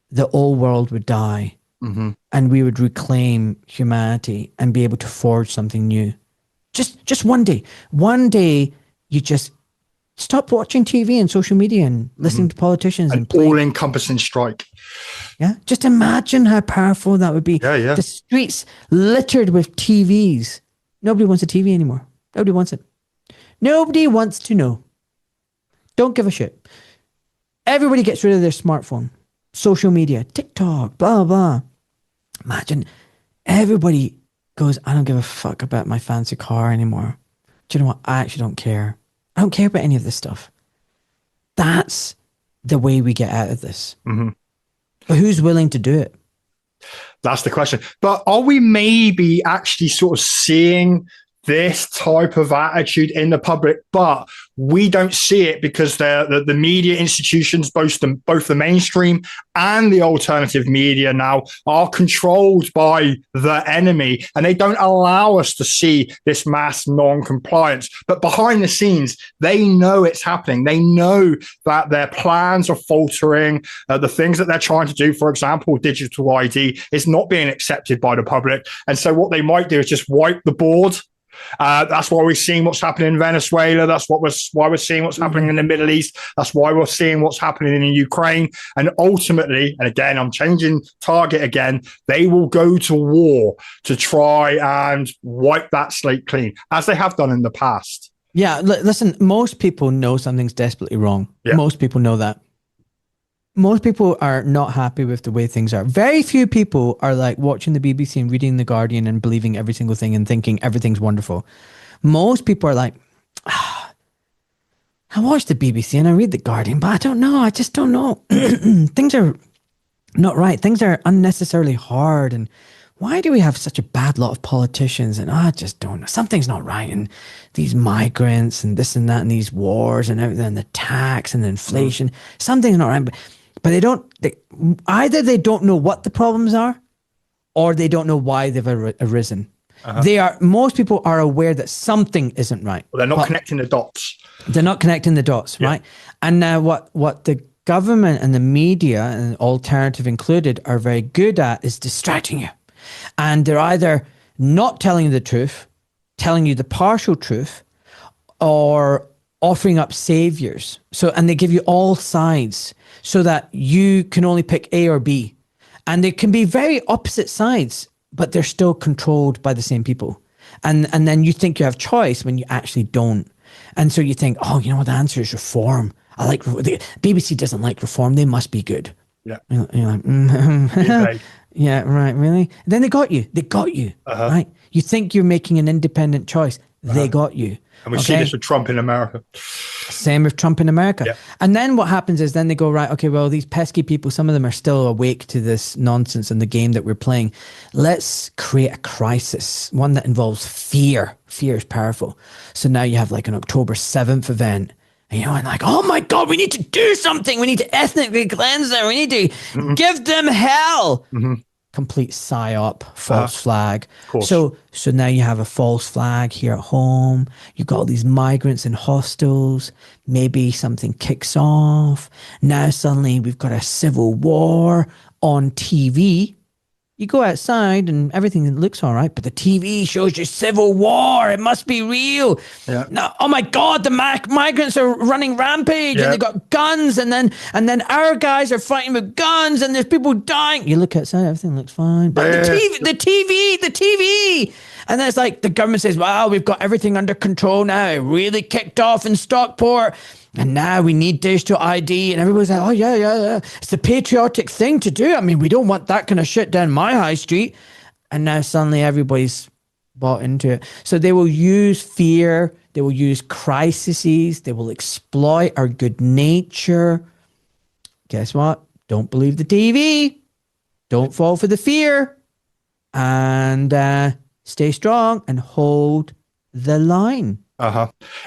the old world would die, and we would reclaim humanity and be able to forge something new. Just one day. One day, you just stop watching TV and social media and listening to politicians and all-encompassing strike. Yeah, just imagine how powerful that would be. Yeah. The streets littered with TVs. Nobody wants a TV anymore. Nobody wants it. Nobody wants to know. Don't give a shit. Everybody gets rid of their smartphone, social media, TikTok, blah, blah. Imagine everybody goes, I don't give a fuck about my fancy car anymore. Do you know what? I actually don't care. I don't care about any of this stuff. That's the way we get out of this. But who's willing to do it? That's the question. But are we maybe actually sort of seeing this type of attitude in the public, but we don't see it because the media institutions, both the mainstream and the alternative media now, are controlled by the enemy, and they don't allow us to see this mass non-compliance. But behind the scenes, they know it's happening. They know that their plans are faltering. The things that they're trying to do, for example, digital ID, is not being accepted by the public. And so what they might do is just wipe the board. That's why we're seeing what's happening in Venezuela. That's why we're seeing what's happening in the Middle East. That's why we're seeing what's happening in Ukraine. And ultimately, and again, I'm changing target again, they will go to war to try and wipe that slate clean, as they have done in the past. Yeah, listen, most people know something's desperately wrong. Yeah. Most people know that. Most people are not happy with the way things are. Very few people are like watching the BBC and reading The Guardian and believing every single thing and thinking everything's wonderful. Most people are like, I watch the BBC and I read The Guardian, but I don't know. I just don't know. Things are not right. Things are unnecessarily hard. And why do we have such a bad lot of politicians? And I just don't know. Something's not right. And these migrants and this and that and these wars and everything and the tax and the inflation, something's not right. But either they don't know what the problems are, or they don't know why they've arisen. Most people are aware that something isn't right. Well, they're not connecting the dots. They're not connecting the dots, right? And now what the government and the media, and alternative included, are very good at is distracting you. And they're either not telling you the truth, telling you the partial truth, or offering up saviors. And they give you all sides so that you can only pick A or B. And they can be very opposite sides, but they're still controlled by the same people. And then you think you have choice when you actually don't. And so you think, oh, you know what, the answer is reform. The BBC doesn't like reform. They must be good. Yeah. You're like, yeah, right, really? Then they got you. Right? You think you're making an independent choice. They got you. And we see this with Trump in America. Same with Trump in America. Yeah. And then what happens is then they go, right, okay, well, these pesky people, some of them are still awake to this nonsense and the game that we're playing. Let's create a crisis, one that involves fear. Fear is powerful. So now you have like an October 7th event. And and like, oh my God, we need to do something. We need to ethnically cleanse them. We need to give them hell. Complete psyop, false flag. So now you have a false flag here at home. You've got all these migrants in hostels. Maybe something kicks off. Now suddenly we've got a civil war on TV. You go outside and everything looks all right, but the TV shows you civil war. It must be real. Yeah. Now, oh my God, the migrants are running rampage and they've got guns, and then our guys are fighting with guns and there's people dying. You look outside, everything looks fine. But the TV. And then it's like the government says, wow, we've got everything under control now. It really kicked off in Stockport. And now we need digital ID, and everybody's like, oh, yeah. It's the patriotic thing to do. I mean, we don't want that kind of shit down my high street. And now suddenly everybody's bought into it. So they will use fear. They will use crises. They will exploit our good nature. Guess what? Don't believe the TV. Don't fall for the fear. And stay strong and hold the line.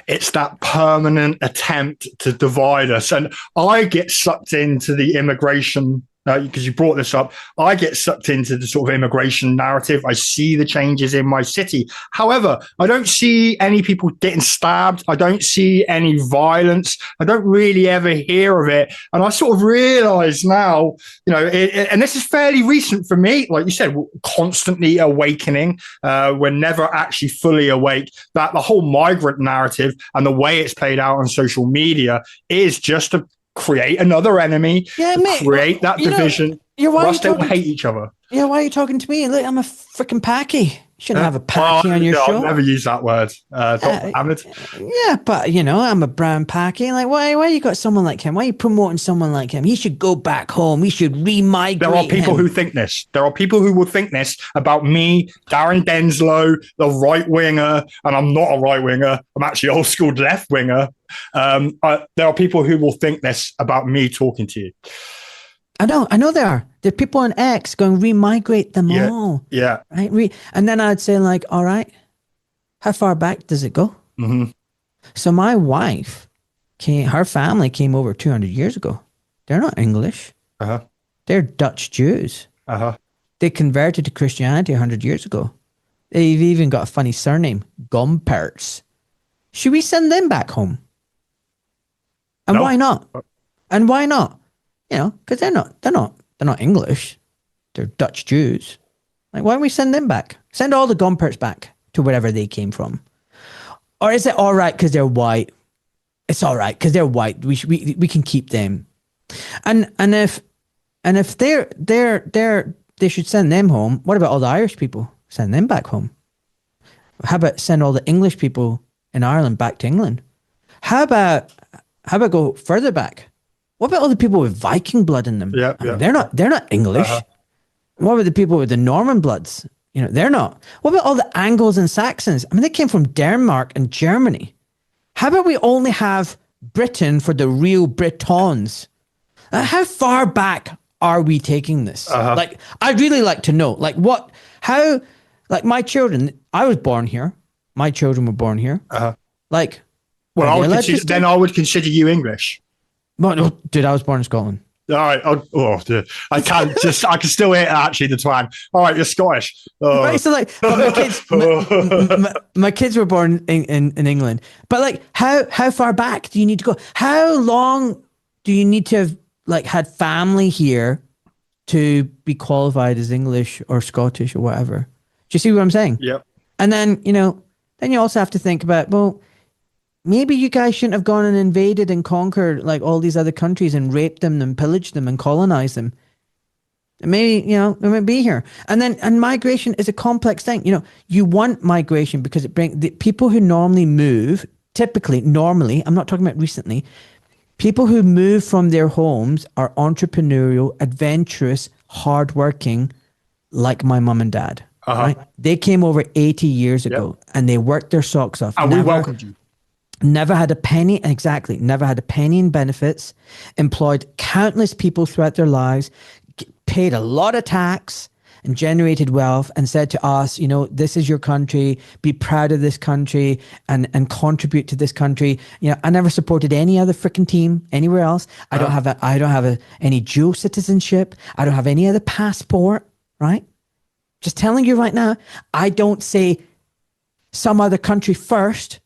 It's that permanent attempt to divide us. And I get sucked into the immigration, because you brought this up, I get sucked into the sort of immigration narrative. I see the changes in my city. However, I don't see any people getting stabbed. I don't see any violence. I don't really ever hear of it. And I sort of realize now, and this is fairly recent for me, like you said, constantly awakening. We're never actually fully awake, that the whole migrant narrative and the way it's played out on social media is just to create another enemy, create that division. For us to hate each other. Yeah, why are you talking to me? Look, I'm a freaking packy. You shouldn't have a packy on your show. I'll never use that word. Dr. Ahmed. Yeah, but I'm a brown packy. Like, why you got someone like him? Why are you promoting someone like him? He should go back home. He should remigrate. There are people who think this. There are people who will think this about me, Darren Denslow, the right winger, and I'm not a right winger. I'm actually old school left winger. There are people who will think this about me talking to you. I know there are. There are people on X going, remigrate them all. Yeah. Right? And then I'd say, like, all right, how far back does it go? Mm-hmm. So my wife, her family came over 200 years ago. They're not English. They're Dutch Jews. They converted to Christianity 100 years ago. They've even got a funny surname, Gompertz. Should we send them back home? And No. why not? And why not? Because they're not English. They're Dutch Jews. Like, why don't we send them back? Send all the Gomperts back to wherever they came from. Or is it all right because they're white? It's all right because they're white. We can keep them. And if they should send them home. What about all the Irish people? Send them back home. How about send all the English people in Ireland back to England? How about go further back? What about all the people with Viking blood in them? They're not English. What about the people with the Norman bloods? They're not. What about all the Angles and Saxons? I mean, they came from Denmark and Germany. How about we only have Britain for the real Britons? How far back are we taking this? Like, I'd really like to know. Like, my children, I was born here. My children were born here. Like, well, I would consider you English. No, dude, I was born in Scotland. All right. Dude. I can still hear actually the twang. All right, you're Scottish. Right, so like, my kids were born in England. But like, how far back do you need to go? How long do you need to have like had family here to be qualified as English or Scottish or whatever? Do you see what I'm saying? Yep. And then, then you also have to think about, well, maybe you guys shouldn't have gone and invaded and conquered like all these other countries and raped them and pillaged them and colonized them. Maybe, they might be here. And migration is a complex thing. You want migration because it brings the people who normally move, normally, I'm not talking about recently, people who move from their homes are entrepreneurial, adventurous, hardworking, like my mum and dad. Right? They came over 80 years ago and they worked their socks off. And we welcomed you. Never had a penny in benefits, employed countless people throughout their lives, paid a lot of tax and generated wealth and said to us, this is your country, be proud of this country and contribute to this country. I never supported any other freaking team anywhere else. I don't have any dual citizenship. I don't have any other passport, right? Just telling you right now, I don't say some other country first.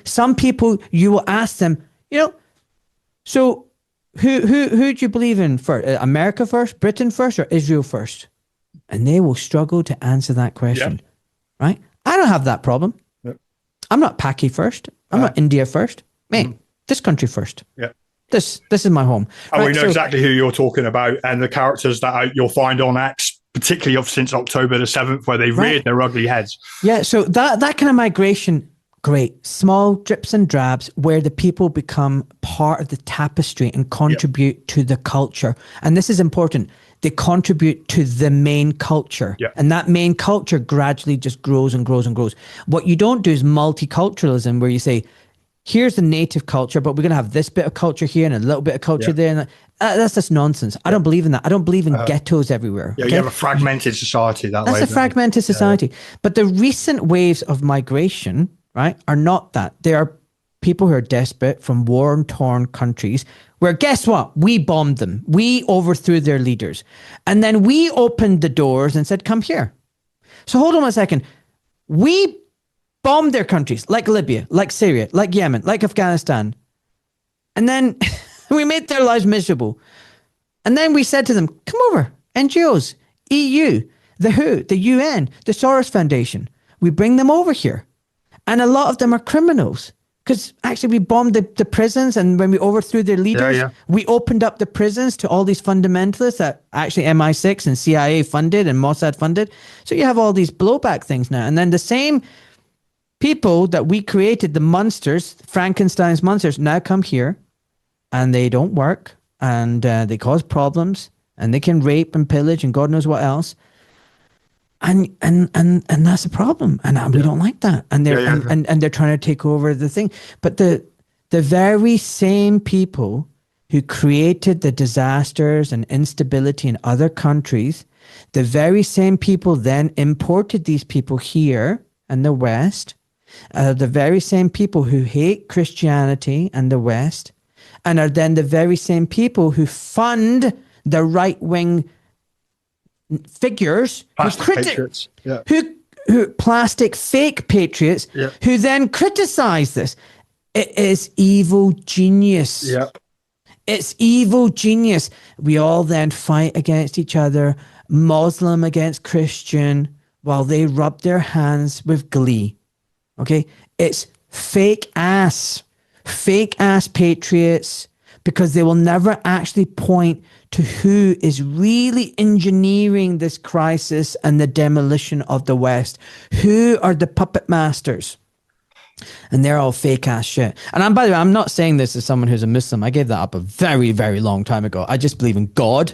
Some people, you will ask them, so who do you believe in first? America first, Britain first, or Israel first? And they will struggle to answer that question, right? I don't have that problem. Yep. I'm not Paki first. I'm not India first. Mate, this country first. Yeah. This is my home. And we know exactly who you're talking about and the characters that you'll find on X, particularly since October the 7th, where they reared their ugly heads. Yeah, so that kind of migration Great. Small drips and drabs where the people become part of the tapestry and contribute to the culture. And this is important. They contribute to the main culture. And that main culture gradually just grows and grows and grows. What you don't do is multiculturalism, where you say, here's the native culture, but we're going to have this bit of culture here and a little bit of culture there. And that's just nonsense. I don't believe in that. I don't believe in ghettos everywhere. You have a fragmented society that way. That's a fragmented society. But the recent waves of migration, right, are not that. They are people who are desperate from war-torn countries where, guess what? We bombed them. We overthrew their leaders. And then we opened the doors and said, come here. So hold on a second. We bombed their countries like Libya, like Syria, like Yemen, like Afghanistan. And then we made their lives miserable. And then we said to them, come over, NGOs, EU, the WHO, the UN, the Soros Foundation. We bring them over here. And a lot of them are criminals. Because actually we bombed the prisons, and when we overthrew their leaders, we opened up the prisons to all these fundamentalists that actually MI6 and CIA funded and Mossad funded. So you have all these blowback things now. And then the same people that we created, the monsters, Frankenstein's monsters, now come here and they don't work and they cause problems and they can rape and pillage and God knows what else. And that's a problem, and we don't like that. And they're and they're trying to take over the thing. But the very same people who created the disasters and instability in other countries, the very same people then imported these people here in the West. The very same people who hate Christianity and the West, and are then the very same people who fund the right-wing figures, patriots, who plastic fake patriots, who then criticize this. It is evil genius. It's evil genius. We all then fight against each other, Muslim against Christian, while they rub their hands with glee. Okay, it's fake ass patriots, because they will never actually point to who is really engineering this crisis and the demolition of the West. Who are the puppet masters? And they're all fake ass shit. And by the way, I'm not saying this as someone who's a Muslim. I gave that up a very, very long time ago. I just believe in God.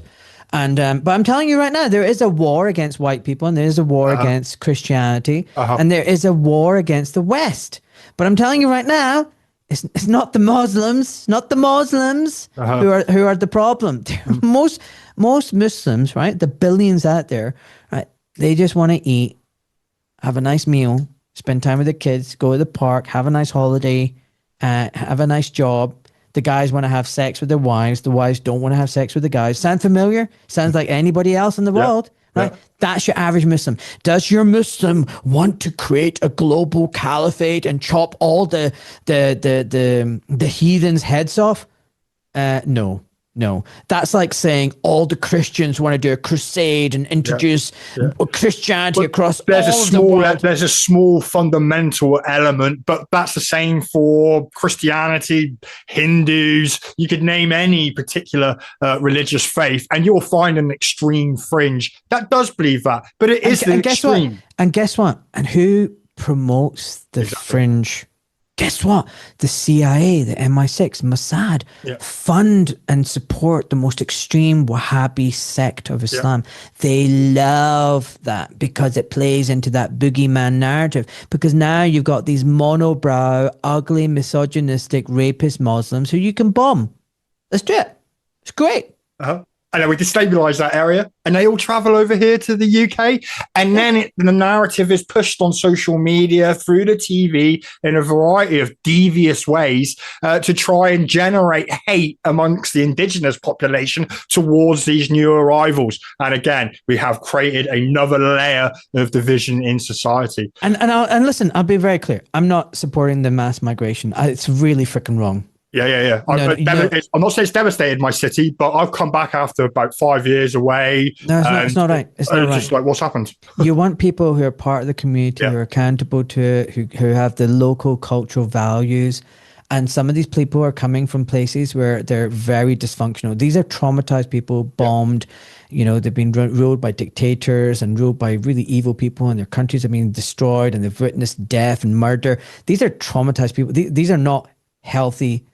And but I'm telling you right now, there is a war against white people, and there is a war against Christianity, and there is a war against the West. But I'm telling you right now, it's not the Muslims, who are the problem. Most Muslims, right, the billions out there, right, they just want to eat, have a nice meal, spend time with the kids, go to the park, have a nice holiday, have a nice job. The guys want to have sex with their wives. The wives don't want to have sex with the guys. Sound familiar? Sounds like anybody else in the world. Right? That's your average Muslim. Does your Muslim want to create a global caliphate and chop all the heathens' heads off? No. That's like saying all the Christians want to do a crusade and introduce Christianity across all of the world. There's a small fundamental element, but that's the same for Christianity, Hindus. You could name any particular religious faith, and you'll find an extreme fringe that does believe that. But it is the extreme. And guess what? And who promotes the fringe? Guess what? The CIA, the MI6, Mossad fund and support the most extreme Wahhabi sect of Islam. They love that because it plays into that boogeyman narrative. Because now you've got these monobrow, ugly, misogynistic, rapist Muslims who you can bomb. Let's do it. It's great. And then we destabilize that area, and they all travel over here to the UK. And then the narrative is pushed on social media, through the TV, in a variety of devious ways to try and generate hate amongst the indigenous population towards these new arrivals. And again, we have created another layer of division in society. And listen, I'll be very clear. I'm not supporting the mass migration. It's really freaking wrong. Yeah. I'm not saying it's devastated my city, but I've come back after about 5 years away. No, it's not right. It's not right. Just like, what's happened? You want people who are part of the community, who are accountable to it, who have the local cultural values. And some of these people are coming from places where they're very dysfunctional. These are traumatized people, bombed, they've been ruled by dictators and ruled by really evil people, and their countries have been destroyed, and they've witnessed death and murder. These are traumatized people. These are not healthy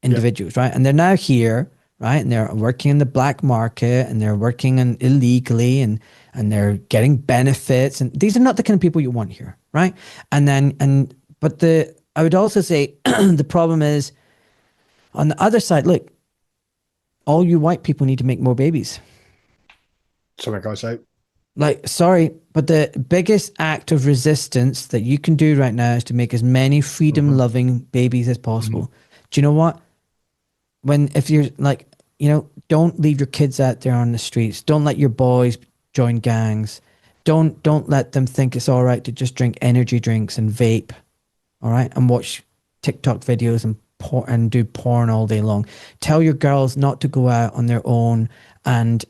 individuals, right? And they're now here, right? And they're working in the black market, and they're working illegally, and they're getting benefits. And these are not the kind of people you want here, right? But I would also say the problem is on the other side, look, all you white people need to make more babies. Something I say. Like, sorry, but the biggest act of resistance that you can do right now is to make as many freedom-loving babies as possible. Do you know what? If you're like, don't leave your kids out there on the streets. Don't let your boys join gangs. Don't let them think it's all right to just drink energy drinks and vape, all right, and watch TikTok videos and do porn all day long. Tell your girls not to go out on their own and,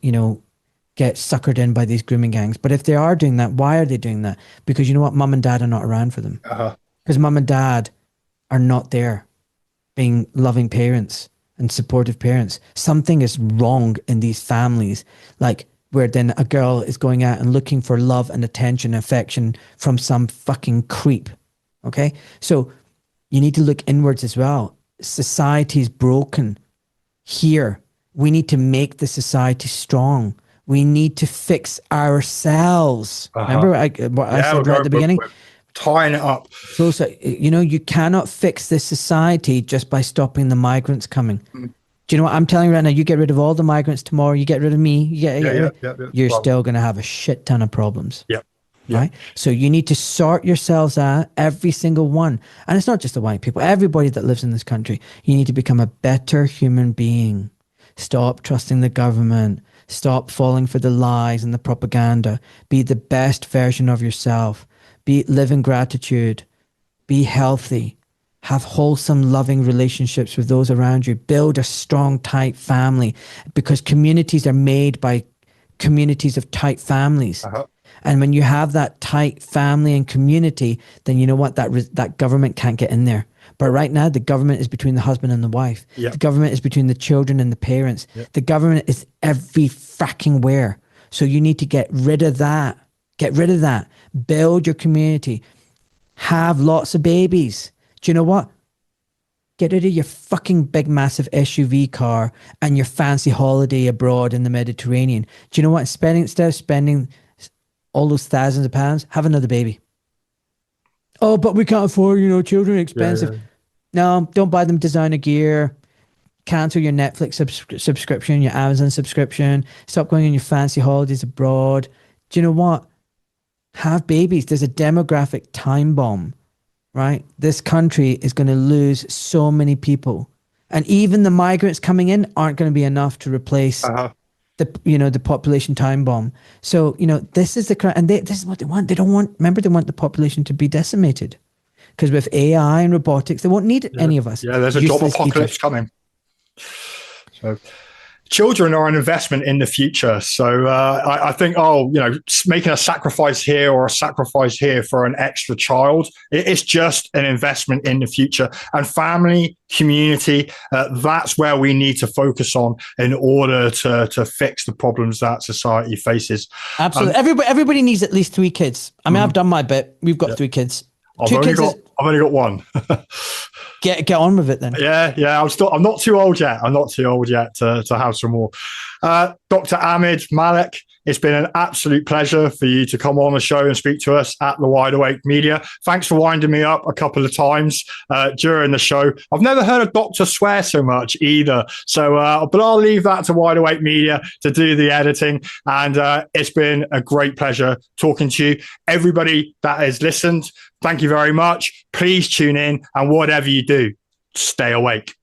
get suckered in by these grooming gangs. But if they are doing that, why are they doing that? Because you know what? Mum and dad are not around for them. Because mum and dad are not there being loving parents and supportive parents. Something is wrong in these families, like where then a girl is going out and looking for love and attention and affection from some fucking creep. Okay? So you need to look inwards as well. Society's broken here. We need to make the society strong. We need to fix ourselves. Remember what I said right at the beginning? We're tying it up. So, you cannot fix this society just by stopping the migrants coming. Do you know what I'm telling you right now? You get rid of all the migrants tomorrow, you get rid of me, you're still going to have a shit ton of problems. Right? So you need to sort yourselves out, every single one. And it's not just the white people, everybody that lives in this country. You need to become a better human being. Stop trusting the government. Stop falling for the lies and the propaganda. Be the best version of yourself. Live in gratitude. Be healthy. Have wholesome, loving relationships with those around you. Build a strong, tight family, because communities are made by communities of tight families. And when you have that tight family and community, then you know what? That government can't get in there. But right now, the government is between the husband and the wife. The government is between the children and the parents. The government is every fracking where. So you need to get rid of that. Get rid of that. Build your community. Have lots of babies. Do you know what? Get rid of your fucking big, massive SUV car and your fancy holiday abroad in the Mediterranean. Do you know what? Instead of spending all those thousands of pounds, have another baby. Oh, but we can't afford, children are expensive. No, don't buy them designer gear. Cancel your Netflix subscription, your Amazon subscription. Stop going on your fancy holidays abroad. Do you know what? Have babies. There's a demographic time bomb, right? This country is going to lose so many people. And even the migrants coming in aren't going to be enough to replace the population time bomb. So, this is this is what they want. They want the population to be decimated. Because with AI and robotics, they won't need any of us. Yeah, there's a job apocalypse coming. So children are an investment in the future. So I think, making a sacrifice here or a sacrifice here for an extra child, it's just an investment in the future. And family, community, that's where we need to focus on in order to fix the problems that society faces. Absolutely. Everybody needs at least 3 kids. I mean, I've done my bit. We've got 3 kids. I've only got 1. Get on with it then. Yeah. I'm not too old yet. To have some more. Dr. Malik, it's been an absolute pleasure for you to come on the show and speak to us at the Wide Awake Media. Thanks for winding me up a couple of times during the show. I've never heard a doctor swear so much either. So, but I'll leave that to Wide Awake Media to do the editing. And it's been a great pleasure talking to you. Everybody that has listened, thank you very much. Please tune in, and whatever you do, stay awake.